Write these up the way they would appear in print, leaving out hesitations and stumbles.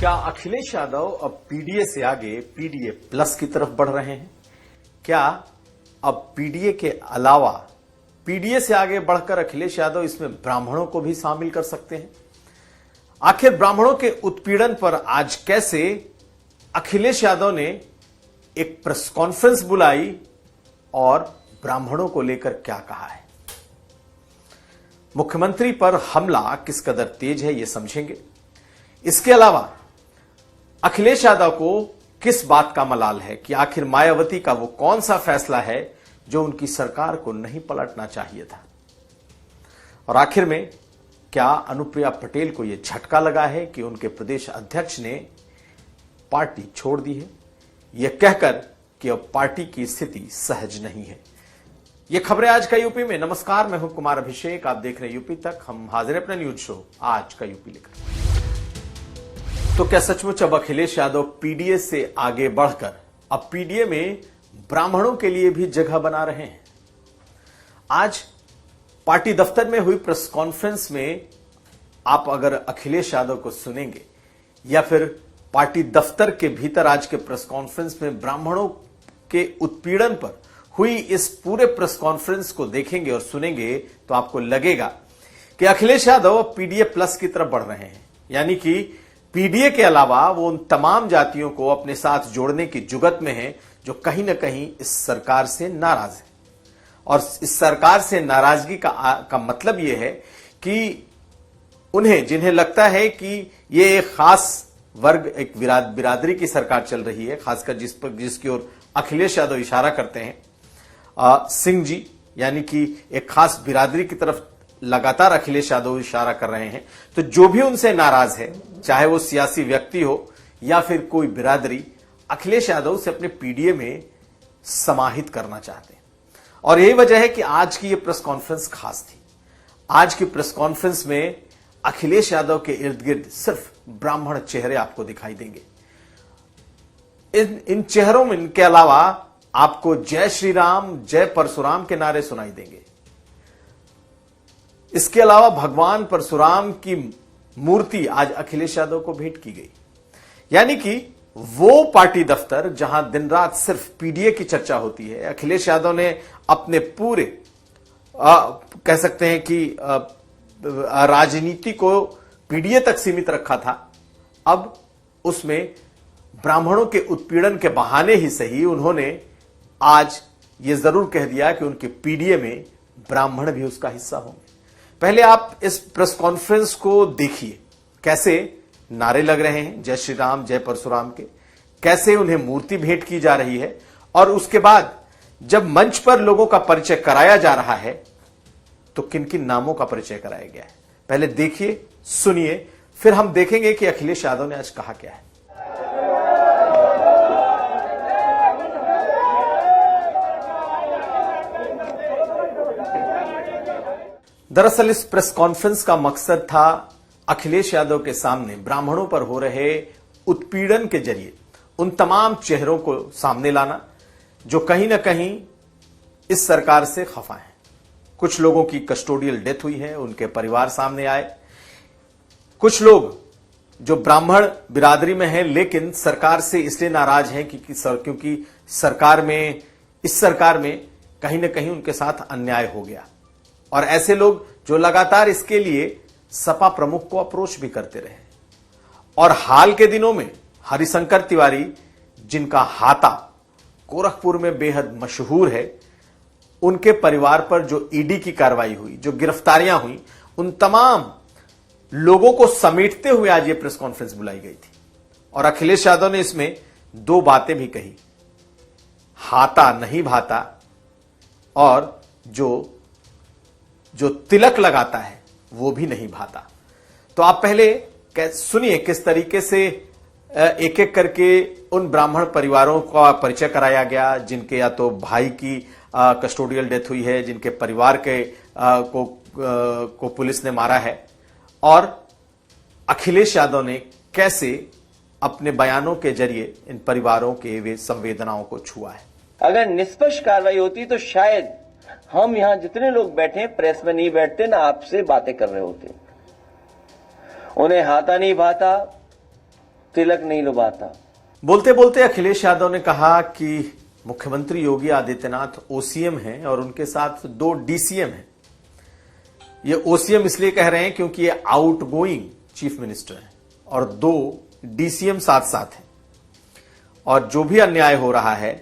क्या अखिलेश यादव अब पीडीए से आगे पीडीए प्लस की तरफ बढ़ रहे हैं? क्या अब पीडीए के अलावा पीडीए से आगे बढ़कर अखिलेश यादव इसमें ब्राह्मणों को भी शामिल कर सकते हैं? आखिर ब्राह्मणों के उत्पीड़न पर आज कैसे अखिलेश यादव ने एक प्रेस कॉन्फ्रेंस बुलाई और ब्राह्मणों को लेकर क्या कहा है? मुख्यमंत्री पर हमला किस कदर तेज है, यह समझेंगे। इसके अलावा अखिलेश यादव को किस बात का मलाल है कि आखिर मायावती का वो कौन सा फैसला है जो उनकी सरकार को नहीं पलटना चाहिए था, और आखिर में क्या अनुप्रिया पटेल को यह झटका लगा है कि उनके प्रदेश अध्यक्ष ने पार्टी छोड़ दी है, यह कहकर कि अब पार्टी की स्थिति सहज नहीं है। ये खबरें आज का यूपी में। नमस्कार, मैं हूं कुमार अभिषेक, आप देख रहे हैं यूपी तक। हम हाजिर हैं अपना न्यूज शो आज का यूपी लेकर। तो क्या सचमुच अब अखिलेश यादव पीडीए से आगे बढ़कर अब पीडीए में ब्राह्मणों के लिए भी जगह बना रहे हैं? आज पार्टी दफ्तर में हुई प्रेस कॉन्फ्रेंस में आप अगर अखिलेश यादव को सुनेंगे या फिर पार्टी दफ्तर के भीतर आज के प्रेस कॉन्फ्रेंस में ब्राह्मणों के उत्पीड़न पर हुई इस पूरे प्रेस कॉन्फ्रेंस को देखेंगे और सुनेंगे तो आपको लगेगा कि अखिलेश यादव अब पीडीए प्लस की तरफ बढ़ रहे हैं, यानी कि पीडीए के अलावा वो उन तमाम जातियों को अपने साथ जोड़ने की जुगत में है जो कहीं ना कहीं इस सरकार से नाराज है। और इस सरकार से नाराजगी का मतलब यह है कि उन्हें, जिन्हें लगता है कि ये एक खास वर्ग, एक बिरादरी की सरकार चल रही है, खासकर जिसकी ओर अखिलेश यादव इशारा करते हैं, सिंह जी, यानी कि एक खास बिरादरी की तरफ लगातार अखिलेश यादव इशारा कर रहे हैं। तो जो भी उनसे नाराज है, चाहे वो सियासी व्यक्ति हो या फिर कोई बिरादरी, अखिलेश यादव से अपने पीडीए में समाहित करना चाहते हैं। और यही वजह है कि आज की ये प्रेस कॉन्फ्रेंस खास थी। आज की प्रेस कॉन्फ्रेंस में अखिलेश यादव के इर्द गिर्द सिर्फ ब्राह्मण चेहरे आपको दिखाई देंगे। इन चेहरों में इनके अलावा आपको जय श्री राम, जय परशुराम के नारे सुनाई देंगे। इसके अलावा भगवान परशुराम की मूर्ति आज अखिलेश यादव को भेंट की गई। यानी कि वो पार्टी दफ्तर जहां दिन रात सिर्फ पीडीए की चर्चा होती है, अखिलेश यादव ने अपने पूरे कह सकते हैं कि राजनीति को पीडीए तक सीमित रखा था। अब उसमें ब्राह्मणों के उत्पीड़न के बहाने ही सही उन्होंने आज ये जरूर कह दिया कि उनके पीडीए में ब्राह्मण भी उसका हिस्सा होंगे। पहले आप इस प्रेस कॉन्फ्रेंस को देखिए, कैसे नारे लग रहे हैं जय श्री राम, जय परशुराम के, कैसे उन्हें मूर्ति भेंट की जा रही है, और उसके बाद जब मंच पर लोगों का परिचय कराया जा रहा है तो किन किन नामों का परिचय कराया गया है। पहले देखिए, सुनिए, फिर हम देखेंगे कि अखिलेश यादव ने आज कहा क्या है। दरअसल इस प्रेस कॉन्फ्रेंस का मकसद था अखिलेश यादव के सामने ब्राह्मणों पर हो रहे उत्पीड़न के जरिए उन तमाम चेहरों को सामने लाना जो कहीं ना कहीं इस सरकार से खफा हैं। कुछ लोगों की कस्टोडियल डेथ हुई है, उनके परिवार सामने आए। कुछ लोग जो ब्राह्मण बिरादरी में हैं लेकिन सरकार से इसलिए नाराज हैं क्योंकि इस सरकार में कहीं ना कहीं उनके साथ अन्याय हो गया। और ऐसे लोग जो लगातार इसके लिए सपा प्रमुख को अप्रोच भी करते रहे। और हाल के दिनों में हरिशंकर तिवारी, जिनका हाता गोरखपुर में बेहद मशहूर है, उनके परिवार पर जो ईडी की कार्रवाई हुई, जो गिरफ्तारियां हुई, उन तमाम लोगों को समेटते हुए आज ये प्रेस कॉन्फ्रेंस बुलाई गई थी। और अखिलेश यादव ने इसमें दो बातें भी कही, हाता नहीं भाता और जो तिलक लगाता है वो भी नहीं भाता। तो आप पहले सुनिए किस तरीके से एक एक करके उन ब्राह्मण परिवारों का परिचय कराया गया जिनके या तो भाई की कस्टोडियल डेथ हुई है, जिनके परिवार के को पुलिस ने मारा है, और अखिलेश यादव ने कैसे अपने बयानों के जरिए इन परिवारों के वे संवेदनाओं को छुआ है। अगर निष्पक्ष कार्रवाई होती तो शायद हम यहां जितने लोग बैठे प्रेस में नहीं बैठते, ना आपसे बातें कर रहे होते। उन्हें हाथा नहीं भाता, तिलक नहीं लुभाता। बोलते बोलते अखिलेश यादव ने कहा कि मुख्यमंत्री योगी आदित्यनाथ ओसीएम हैं और उनके साथ 2 डीसीएम हैं। ये ओसीएम इसलिए कह रहे हैं क्योंकि ये आउटगोइंग चीफ मिनिस्टर हैं और 2 डीसीएम साथ साथ हैं, और जो भी अन्याय हो रहा है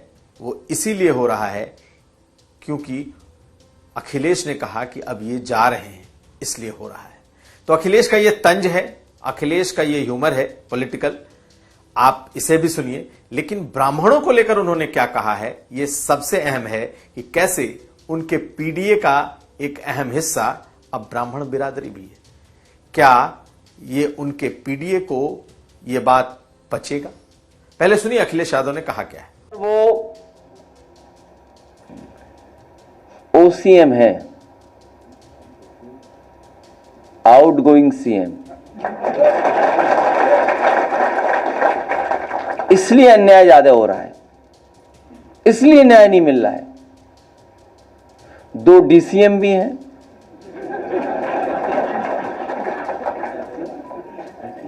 वो इसीलिए हो रहा है क्योंकि अखिलेश ने कहा कि अब ये जा रहे हैं इसलिए हो रहा है। तो अखिलेश का ये तंज है, अखिलेश का ये ह्यूमर है पॉलिटिकल, आप इसे भी सुनिए। लेकिन ब्राह्मणों को लेकर उन्होंने क्या कहा है ये सबसे अहम है कि कैसे उनके पीडीए का एक अहम हिस्सा अब ब्राह्मण बिरादरी भी है। क्या ये उनके पीडीए को ये बात पचेगा? पहले सुनिए अखिलेश यादव ने कहा क्या है। वो ओसीएम है, आउटगोइंग सीएम, इसलिए अन्याय ज्यादा हो रहा है, इसलिए न्याय नहीं मिल रहा है। 2 डीसीएम भी हैं,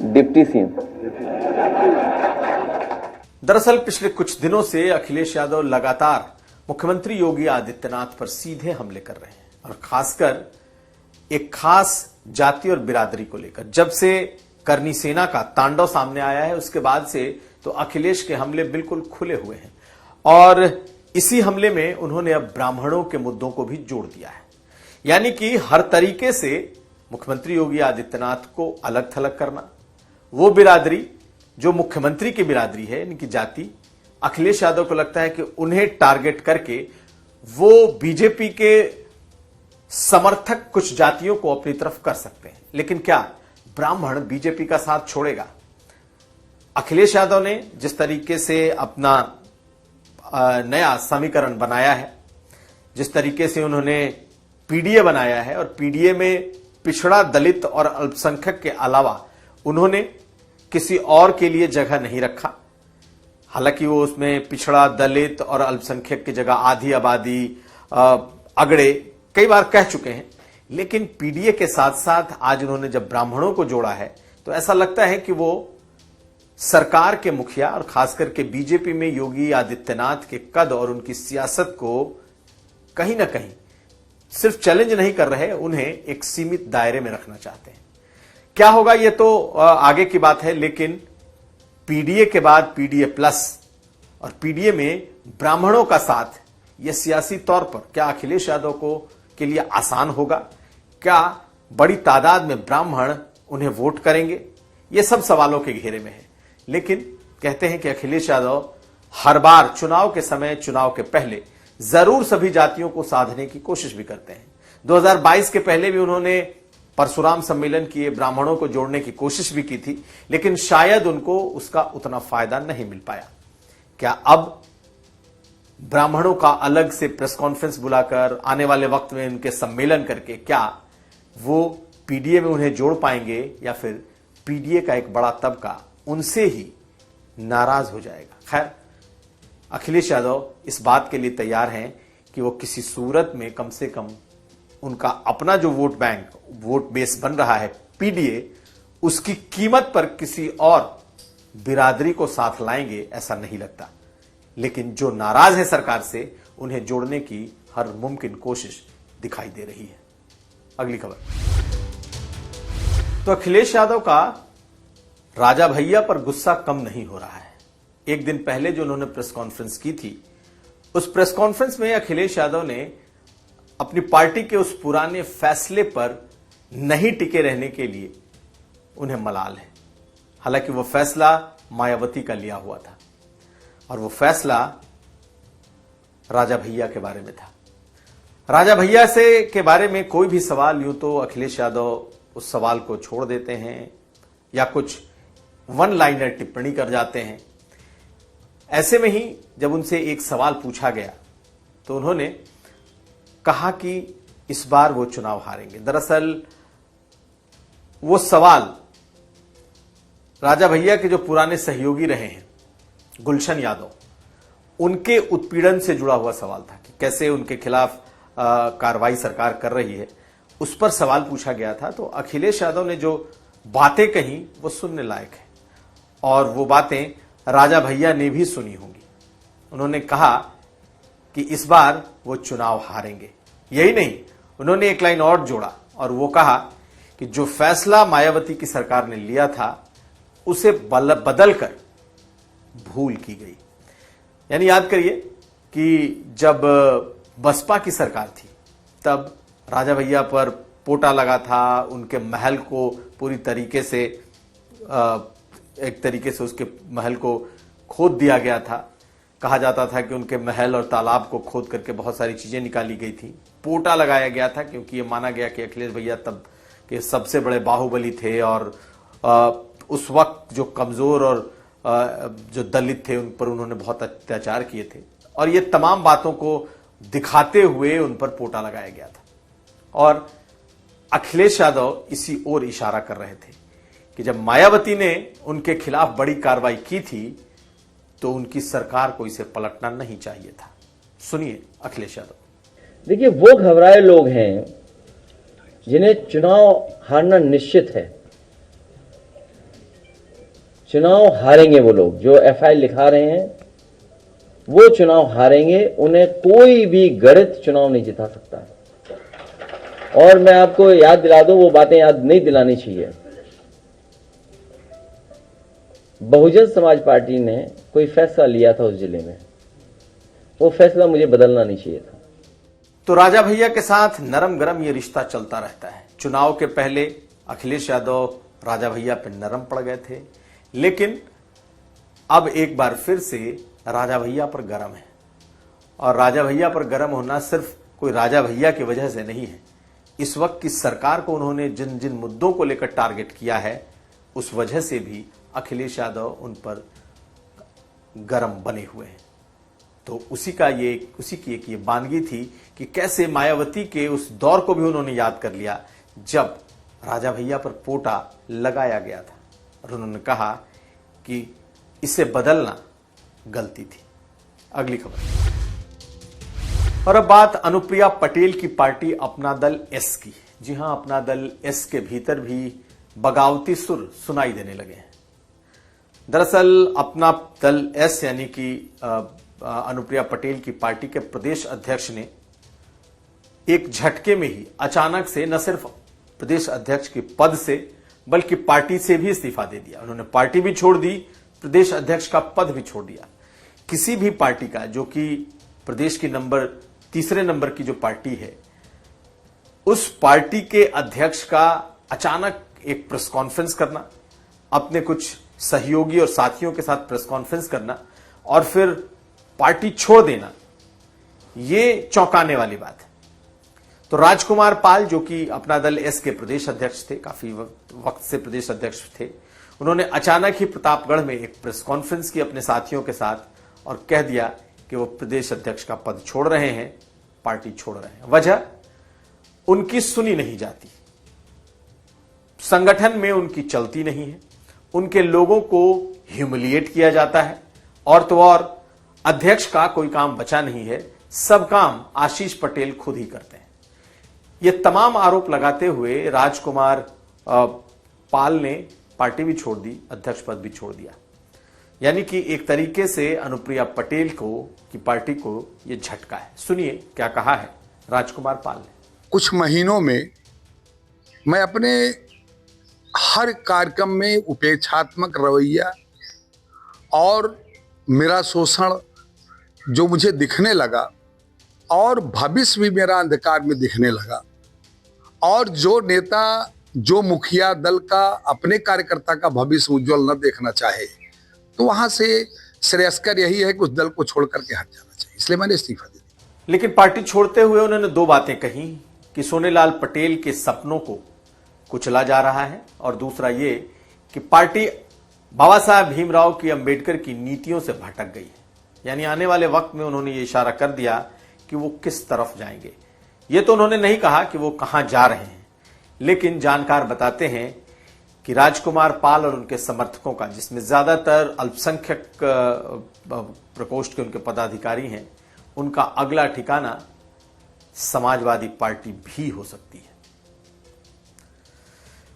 डिप्टी सीएम। दरअसल पिछले कुछ दिनों से अखिलेश यादव लगातार मुख्यमंत्री योगी आदित्यनाथ पर सीधे हमले कर रहे हैं, और खासकर एक खास जाति और बिरादरी को लेकर। जब से करनी सेना का तांडव सामने आया है उसके बाद से तो अखिलेश के हमले बिल्कुल खुले हुए हैं, और इसी हमले में उन्होंने अब ब्राह्मणों के मुद्दों को भी जोड़ दिया है। यानी कि हर तरीके से मुख्यमंत्री योगी आदित्यनाथ को अलग थलग करना, वो बिरादरी जो मुख्यमंत्री की बिरादरी है यानी कि जाति, अखिलेश यादव को लगता है कि उन्हें टारगेट करके वो बीजेपी के समर्थक कुछ जातियों को अपनी तरफ कर सकते हैं। लेकिन क्या ब्राह्मण बीजेपी का साथ छोड़ेगा? अखिलेश यादव ने जिस तरीके से अपना नया समीकरण बनाया है, जिस तरीके से उन्होंने पीडीए बनाया है, और पीडीए में पिछड़ा, दलित और अल्पसंख्यक के अलावा उन्होंने किसी और के लिए जगह नहीं रखा। हालांकि वो उसमें पिछड़ा, दलित और अल्पसंख्यक की जगह आधी आबादी, अगड़े कई बार कह चुके हैं। लेकिन पीडीए के साथ साथ आज उन्होंने जब ब्राह्मणों को जोड़ा है तो ऐसा लगता है कि वो सरकार के मुखिया और खासकर के बीजेपी में योगी आदित्यनाथ के कद और उनकी सियासत को कहीं ना कहीं सिर्फ चैलेंज नहीं कर रहे, उन्हें एक सीमित दायरे में रखना चाहते हैं। क्या होगा ये तो आगे की बात है, लेकिन पीडीए के बाद पीडीए प्लस और पीडीए में ब्राह्मणों का साथ, यह सियासी तौर पर क्या अखिलेश यादव को के लिए आसान होगा? क्या बड़ी तादाद में ब्राह्मण उन्हें वोट करेंगे? ये सब सवालों के घेरे में है। लेकिन कहते हैं कि अखिलेश यादव हर बार चुनाव के समय, चुनाव के पहले जरूर सभी जातियों को साधने की कोशिश भी करते हैं। 2022 के पहले भी उन्होंने परशुराम सम्मेलन किए, ब्राह्मणों को जोड़ने की कोशिश भी की थी, लेकिन शायद उनको उसका उतना फायदा नहीं मिल पाया। क्या अब ब्राह्मणों का अलग से प्रेस कॉन्फ्रेंस बुलाकर आने वाले वक्त में उनके सम्मेलन करके क्या वो पीडीए में उन्हें जोड़ पाएंगे, या फिर पीडीए का एक बड़ा तबका उनसे ही नाराज हो जाएगा? खैर, अखिलेश यादव इस बात के लिए तैयार हैं कि वो किसी सूरत में कम से कम उनका अपना जो वोट बैंक, वोट बेस बन रहा है पीडीए, उसकी कीमत पर किसी और बिरादरी को साथ लाएंगे ऐसा नहीं लगता। लेकिन जो नाराज है सरकार से, उन्हें जोड़ने की हर मुमकिन कोशिश दिखाई दे रही है। अगली खबर। तो अखिलेश यादव का राजा भैया पर गुस्सा कम नहीं हो रहा है। एक दिन पहले जो उन्होंने प्रेस कॉन्फ्रेंस की थी, उस प्रेस कॉन्फ्रेंस में अखिलेश यादव ने अपनी पार्टी के उस पुराने फैसले पर नहीं टिके रहने के लिए उन्हें मलाल है। हालांकि वो फैसला मायावती का लिया हुआ था, और वो फैसला राजा भैया के बारे में था। राजा भैया से के बारे में कोई भी सवाल यूं तो अखिलेश यादव उस सवाल को छोड़ देते हैं या कुछ वन लाइनर टिप्पणी कर जाते हैं। ऐसे में ही जब उनसे एक सवाल पूछा गया तो उन्होंने कहा कि इस बार वो चुनाव हारेंगे। दरअसल वो सवाल राजा भैया के जो पुराने सहयोगी रहे हैं गुलशन यादव, उनके उत्पीड़न से जुड़ा हुआ सवाल था कि कैसे उनके खिलाफ कार्रवाई सरकार कर रही है, उस पर सवाल पूछा गया था। तो अखिलेश यादव ने जो बातें कही वो सुनने लायक है, और वो बातें राजा भैया ने भी सुनी होंगी। उन्होंने कहा कि इस बार वो चुनाव हारेंगे। यही नहीं, उन्होंने एक लाइन और जोड़ा और वो कहा कि जो फैसला मायावती की सरकार ने लिया था उसे बदलकर भूल की गई। यानी याद करिए कि जब बसपा की सरकार थी तब राजा भैया पर पोटा लगा था, उनके महल को पूरी तरीके से एक तरीके से उसके महल को खोद दिया गया था। कहा जाता था कि उनके महल और तालाब को खोद करके बहुत सारी चीजें निकाली गई थी। पोटा लगाया गया था क्योंकि ये माना गया कि अखिलेश भैया तब के सबसे बड़े बाहुबली थे और उस वक्त जो कमजोर और जो दलित थे उन पर उन्होंने बहुत अत्याचार किए थे और ये तमाम बातों को दिखाते हुए उन पर पोटा लगाया गया था। और अखिलेश यादव इसी ओर इशारा कर रहे थे कि जब मायावती ने उनके खिलाफ बड़ी कार्रवाई की थी तो उनकी सरकार को इसे पलटना नहीं चाहिए था। सुनिए अखिलेश यादव। देखिए, वो घबराए लोग हैं जिन्हें चुनाव हारना निश्चित है। चुनाव हारेंगे वो लोग जो एफआईआर लिखा रहे हैं, वो चुनाव हारेंगे। उन्हें कोई भी गणित चुनाव नहीं जिता सकता है। और मैं आपको याद दिला दूं, वो बातें याद नहीं दिलानी चाहिए। बहुजन समाज पार्टी ने कोई फैसला लिया था उस जिले में, वो फैसला मुझे बदलना नहीं चाहिए था। तो राजा भैया के साथ नरम गरम ये रिश्ता चलता रहता है। चुनाव के पहले अखिलेश यादव राजा भैया पे नरम पड़ गए थे, लेकिन अब एक बार फिर से राजा भैया पर गरम है। और राजा भैया पर गरम होना सिर्फ कोई राजा भैया की वजह से नहीं है। इस वक्त की सरकार को उन्होंने जिन जिन मुद्दों को लेकर टारगेट किया है उस वजह से भी अखिलेश यादव उन पर गरम बने हुए हैं। तो उसी की एक ये बानगी थी कि कैसे मायावती के उस दौर को भी उन्होंने याद कर लिया जब राजा भैया पर पोटा लगाया गया था और उन्होंने कहा कि इसे बदलना गलती थी। अगली खबर। और अब बात अनुप्रिया पटेल की पार्टी अपना दल एस की। जी हां, अपना दल एस के भीतर भी बगावती सुर सुनाई देने लगे हैं। दरअसल अपना दल एस यानी कि अनुप्रिया पटेल की पार्टी के प्रदेश अध्यक्ष ने एक झटके में ही अचानक से न सिर्फ प्रदेश अध्यक्ष के पद से बल्कि पार्टी से भी इस्तीफा दे दिया। उन्होंने पार्टी भी छोड़ दी, प्रदेश अध्यक्ष का पद भी छोड़ दिया। किसी भी पार्टी का, जो कि प्रदेश की तीसरे नंबर की जो पार्टी है, उस पार्टी के अध्यक्ष का अचानक एक प्रेस कॉन्फ्रेंस करना, अपने कुछ सहयोगी और साथियों के साथ प्रेस कॉन्फ्रेंस करना और फिर पार्टी छोड़ देना, ये चौंकाने वाली बात है। तो राजकुमार पाल, जो कि अपना दल एस के प्रदेश अध्यक्ष थे, काफी वक्त से प्रदेश अध्यक्ष थे, उन्होंने अचानक ही प्रतापगढ़ में एक प्रेस कॉन्फ्रेंस की अपने साथियों के साथ और कह दिया कि वो प्रदेश अध्यक्ष का पद छोड़ रहे हैं, पार्टी छोड़ रहे हैं। वजह, उनकी सुनी नहीं जाती, संगठन में उनकी चलती नहीं है, उनके लोगों को ह्यूमिलिएट किया जाता है और तो और अध्यक्ष का कोई काम बचा नहीं है, सब काम आशीष पटेल खुद ही करते हैं। ये तमाम आरोप लगाते हुए राजकुमार पाल ने पार्टी भी छोड़ दी, अध्यक्ष पद भी छोड़ दिया। यानी कि एक तरीके से अनुप्रिया पटेल की पार्टी को यह झटका है। सुनिए क्या कहा है राजकुमार पाल ने। कुछ महीनों में मैं अपने हर कार्यक्रम में उपेक्षात्मक रवैया और मेरा शोषण जो मुझे दिखने लगा और भविष्य भी मेरा अंधकार में दिखने लगा, और जो नेता, जो मुखिया दल का अपने कार्यकर्ता का भविष्य उज्जवल न देखना चाहे, तो वहां से श्रेयस्कर यही है कि उस दल को छोड़ करके हट जाना चाहिए। इसलिए मैंने इस्तीफा दे दिया। लेकिन पार्टी छोड़ते हुए उन्होंने दो बातें कही कि सोनेलाल पटेल के सपनों को कुचला जा रहा है और दूसरा ये कि पार्टी बाबा साहब भीमराव की अंबेडकर की नीतियों से भटक गई है। यानी आने वाले वक्त में उन्होंने ये इशारा कर दिया कि वो किस तरफ जाएंगे। ये तो उन्होंने नहीं कहा कि वो कहां जा रहे हैं, लेकिन जानकार बताते हैं कि राजकुमार पाल और उनके समर्थकों का, जिसमें ज्यादातर अल्पसंख्यक प्रकोष्ठ के उनके पदाधिकारी हैं, उनका अगला ठिकाना समाजवादी पार्टी भी हो सकती है।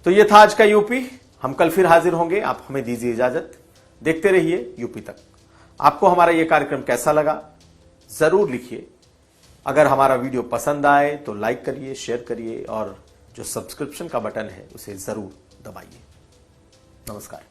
तो यह था आज का यूपी। हम कल फिर हाजिर होंगे। आप हमें दीजिए इजाजत। देखते रहिए यूपी तक। आपको हमारा यह कार्यक्रम कैसा लगा जरूर लिखिए। अगर हमारा वीडियो पसंद आए तो लाइक करिए, शेयर करिए और जो सब्सक्रिप्शन का बटन है उसे जरूर दबाइए। नमस्कार।